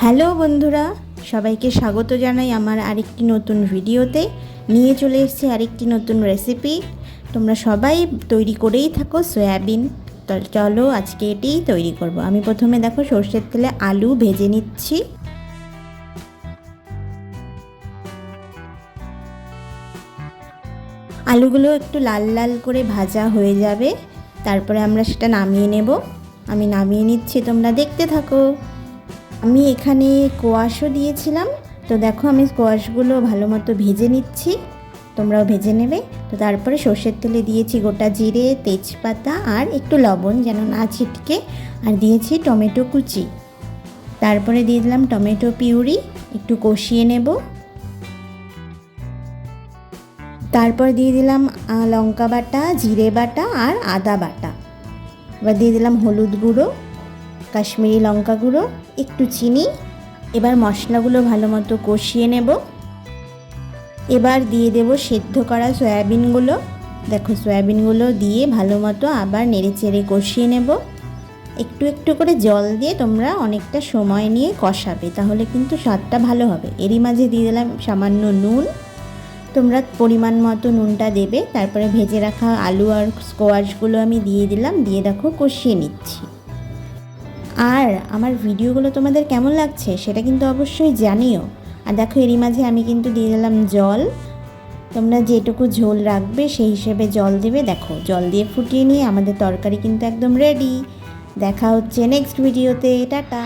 Hello বন্ধুরা, সবাইকে স্বাগত জানাই আমার আরেকটি নতুন ভিডিওতে। নিয়ে চলে এসেছি আরেকটি নতুন রেসিপি। তোমরা সবাই তৈরি করেই থাকো সয়াবিন। তো চলো আজকে এটিই তৈরি করব। আমি প্রথমে দেখো সর্ষের তেলে আলু ভেজে নিচ্ছি। আলুগুলো একটু লাল লাল করে ভাজা হয়ে যাবে, তারপরে আমরা সেটা নামিয়ে নেব। আমি নামিয়ে নিচ্ছি, তোমরা দেখতে থাকো। আমি এখানে কোয়াশও দিয়েছিলাম, তো দেখো আমি কোয়াশগুলো ভালো মতো ভেজে নিচ্ছি, তোমরাও ভেজে নেবে। তো তারপরে সর্ষের তেলে দিয়েছি গোটা জিরে, তেজপাতা আর একটু লবণ যেন না ছিটকে, আর দিয়েছি টমেটো কুচি। তারপরে দিয়ে দিলাম টমেটো পিউরি, একটু কষিয়ে নেব। তারপর দিয়ে দিলাম লঙ্কা বাটা, জিরে বাটা আর আদা বাটা। এবার দিয়ে দিলাম হলুদ গুঁড়ো, কাশ্মীরি লঙ্কা গুঁড়ো, একটু চিনি। এবার মশলাগুলো ভালো মতো কষিয়ে নেব। এবার দিয়ে দেব সেদ্ধ করা সয়াবিনগুলো। দেখো সয়াবিনগুলো দিয়ে ভালো মতো আবার নেড়ে চেড়ে কষিয়ে নেব। একটু একটু করে জল দিয়ে তোমরা অনেকটা সময় নিয়ে কষাবে, তাহলে কিন্তু স্বাদটা ভালো হবে। এরই মাঝে দিয়ে দিলাম সামান্য নুন, তোমরা পরিমাণ মতো নুনটা দেবে। তারপরে ভেজে রাখা আলু আর স্কোয়াশগুলো আমি দিয়ে দিলাম, দিয়ে দেখো কষিয়ে নিচ্ছি। আর আমার ভিডিওগুলো তোমাদের কেমন লাগছে সেটা কিন্তু অবশ্যই জানিও। আর দেখো এরই মাঝে আমি কিন্তু দিয়ে দিলাম জল। তোমরা যেটুকু ঝোল রাখবে সেই হিসেবে জল দেবে। দেখো জল দিয়ে ফুটিয়ে নিয়ে আমাদের তরকারি কিন্তু একদম রেডি। দেখা হচ্ছে নেক্সট ভিডিওতে। টাটা।